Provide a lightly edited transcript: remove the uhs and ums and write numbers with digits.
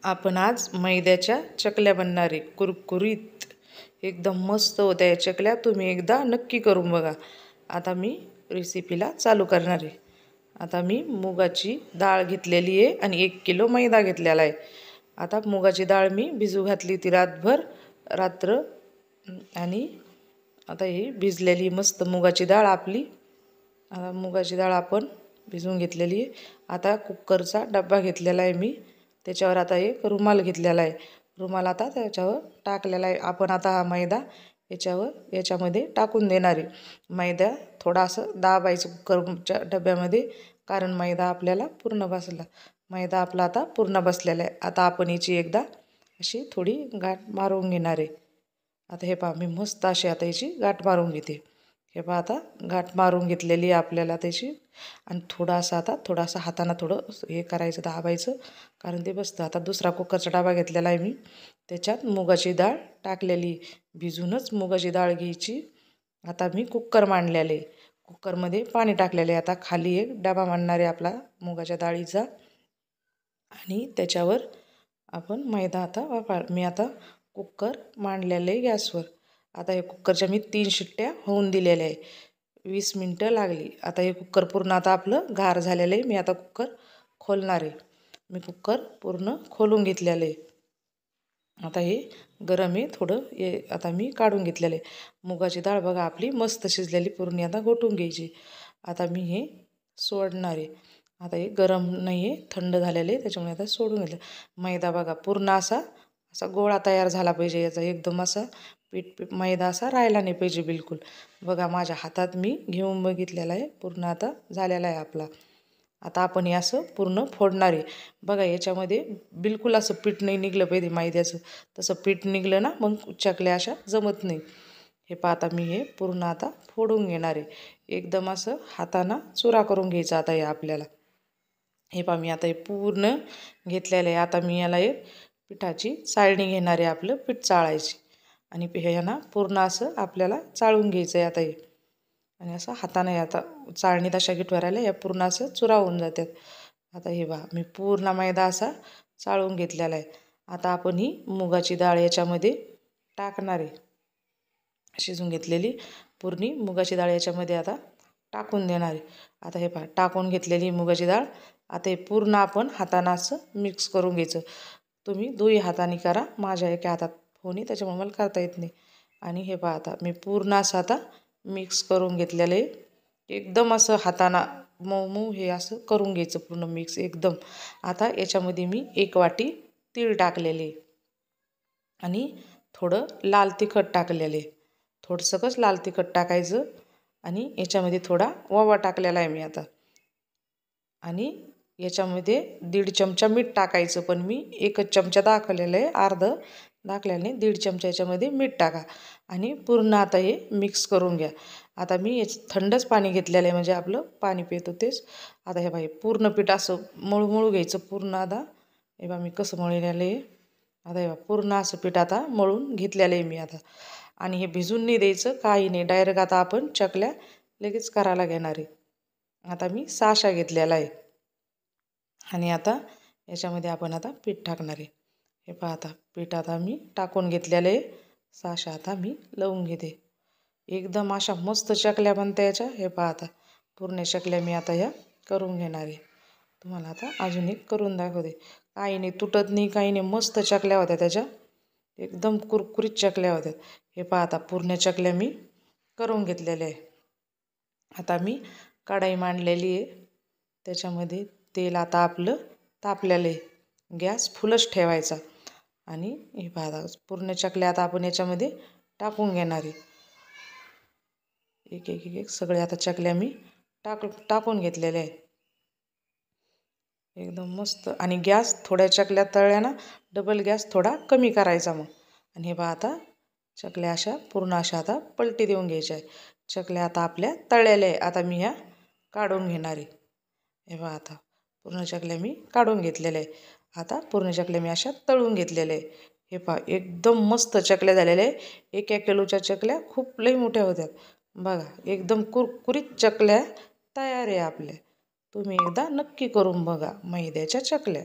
आपण आज मैद्याच्या चकल्या बनणार आहे, कुरकुरीत एकदम मस्त होत्या या चकल्या. तुम्ही एकदा नक्की करून बघा. आता मी रेसिपीला चालू करणार आहे. आता मी मुगाची डाळ घेतलेली आहे आणि 1 किलो मैदा घेतलेला आहे. आता मुगाची डाळ मी भिजू घातली ती रात्र आणि आता ही भिजलेली मस्त मुगाची डाळ आपली. आता मुगाची डाळ आपण भिजवून घेतलेली आहे. आता कुकरचा डब्बा घेतलेला आहे मी. त्याच्यावर आता एक रुमाल घेतलेला आहे. रुमाल आता त्याच्यावर टाकलेला आहे. आपण आता हा मैदा याच्यामध्ये टाकून देणार आहे. मैदा थोडासा दाबायचं कुकरच्या डब्यामध्ये, कारण मैदा आपल्याला पूर्ण बसला. मैदा आपला आता पूर्ण बसलेला आहे. आता आपण याची एकदा अशी थोडी गाठ मारून घेणार आहे. आता हे पहा, मी मस्त अशी आता याची गाठ मारून घेते. हे पहा, आता गाठ मारून घेतलेली आहे आपल्याला त्याची. आणि थोडासा हातानं थोडं हे करायचं, दाबायचं, कारण ते बसतं. आता दुसरा कुकरचा डबा घेतलेला आहे मी. त्याच्यात मुगाची डाळ टाकलेली, भिजूनच मुगाची डाळ घ्यायची. आता मी कुकर मांडलेले, कुकरमध्ये पाणी टाकलेले. आता खाली एक डबा मांडणार आहे आपला मुगाच्या डाळीचा आणि त्याच्यावर आपण मैदा आता मी आता कुकर मांडलेले गॅसवर. आता हे कुकरच्या मी 3 शिट्ट्या होऊन दिलेल्या आहे. 20 मिनटं लागली. आता हे कुकर पूर्ण आता आपलं गार झालेलं आहे. मी आता कुकर खोलणार आहे. मी कुकर पूर्ण खोलून घेतलेलं आहे. आता हे गरम आहे थोडं, हे आता मी काढून घेतलेलं आहे. मुगाची डाळ बघा आपली मस्त शिजलेली, पूर्ण आता घोटून घ्यायची. आता मी हे सोडणार आहे. आता हे गरम नाही आहे, थंड झालेलं आहे, त्याच्यामुळे आता सोडून घेतलं. मैदा बघा पूर्ण असा गोळा तयार झाला पाहिजे याचा. एकदम असा मैदा असा राहिला नाही पाहिजे बिलकुल. बघा माझ्या हातात मी घेऊन बघितलेला आहे, पूर्ण आता झालेला आहे आपला. आता आपण हे असं पूर्ण फोडणार आहे. बघा याच्यामध्ये बिलकुल असं पीठ नाही निघलं पाहिजे मैद्याचं. तसं पीठ निघलं ना मग चकल्या अशा जमत नाही. हे पहा, आता मी हे पूर्ण आता फोडून घेणार आहे. एकदम असं हातानं चुरा करून घ्यायचा आता हे आपल्याला. हे पहा, मी आता हे पूर्ण घेतलेलं आहे. आता मी याला एक पिठाची चाळणी घेणार आहे, आपलं पीठ चाळायची. आणि ह्यानं पूर्ण असं आपल्याला चाळून घ्यायचं आहे आता हे. आणि असं हाताने आता चाळणीत अशा गिठवारायला या पूर्ण असं चुरा होऊन जातात. आता हे पहा, मी पूर्ण मैदा असा चाळून घेतलेला आहे. आता आपण ही मुगाची डाळ याच्यामध्ये टाकणार आहे. शिजून घेतलेली पूर्ण मुगाची डाळ याच्यामध्ये आता टाकून देणार आहे. आता हे पहा, टाकून घेतलेली मुगाची डाळ आता हे पूर्ण आपण हातानं असं मिक्स करून घ्यायचं. तुम्ही 2ही हाताने करा, माझ्या एका हातात फोन आहे त्याच्यामुळे मला करता येत नाही. आणि हे पहा, आता मी पूर्ण असं आता मिक्स करून घेतलेलं आहे. एकदम असं हाताना मऊ हे असं करून घ्यायचं पूर्ण मिक्स एकदम. आता याच्यामध्ये मी 1 वाटी तीळ टाकलेले आणि थोडं लाल तिखट टाकलेले. थोडंसंच लाल तिखट टाकायचं आणि याच्यामध्ये थोडा ओवा टाकलेला आहे मी आता. आणि याच्यामध्ये 1.5 चमचा मीठ टाकायचं, पण मी 1च चमचा दाखवलेलं आहे, अर्धं दाखल्याने 1.5 चमचा याच्यामध्ये मीठ टाका. आणि पूर्ण आता हे मिक्स करून घ्या. आता मी थंडच पाणी घेतलेलं आहे, म्हणजे आपलं पाणी पितो तेच. आता हे बाई पूर्ण पीठ असं मळू घ्यायचं पूर्ण. आता हे बा मी कसं मळलेलं आहे. आता हे बा पूर्ण असं पीठ आता मळून घेतलेलं आहे मी आता. आणि हे भिजून नाही द्यायचं, काही नाही, डायरेक्ट आता आपण चकल्या लगेच करायला घेणार आहे. आता मी 6 घेतलेला आहे. आणि आता याच्यामध्ये आपण आता पीठ टाकणार आहे. हे पहा, आता पीठ आता मी टाकून घेतलेलं आहे. 6 आता मी लावून घेते. एकदम अशा मस्त चकल्या बनत्या याच्या. हे पहा, आता पूर्ण चकल्या मी आता ह्या करून घेणार आहे. तुम्हाला आता अजून एक करून दाखवते. काही नाही, तुटत नाही, काही नाही, मस्त चकल्या होत्या त्याच्या. एकदम कुरकुरीत चकल्या होत्या. हे पहा, आता पूर्ण चकल्या मी करून घेतलेल्या आहे. आता मी कढाई मांडलेली आहे, त्याच्यामध्ये तेल आता आपलं तापलेलं आहे. गॅस फुलच ठेवायचा. आणि हे पहा, पूर्ण चकल्या आता आपण याच्यामध्ये टाकून घेणार आहे. एक सगळे आता चकल्या मी टाकून घेतलेल्या आहे. एकदम मस्त. आणि गॅस थोड्या चकल्या तळल्या ना, डबल गॅस थोडा कमी करायचा मग. आणि हे पहा, आता चकल्या अशा पूर्ण अशा आता पलटी देऊन घ्यायच्या आहे. चकल्या आता आपल्या तळलेल्या आहे. आता मी ह्या काढून घेणार आहे. हे पहा, आता पूर्ण चकल्या मी काढून घेतलेल्या आहे. आता पूर्ण चकल्या मी अशा तळून घेतलेल्या आहे. हे पहा, एकदम मस्त चकल्या झालेल्या आहे. 1 किलोच्या चकल्या खूप लई मोठ्या होत्या. बघा एकदम कुरकुरीत चकल्या तयार आहे आपल्या. तुम्ही एकदा नक्की करून बघा मैद्याच्या चकल्या.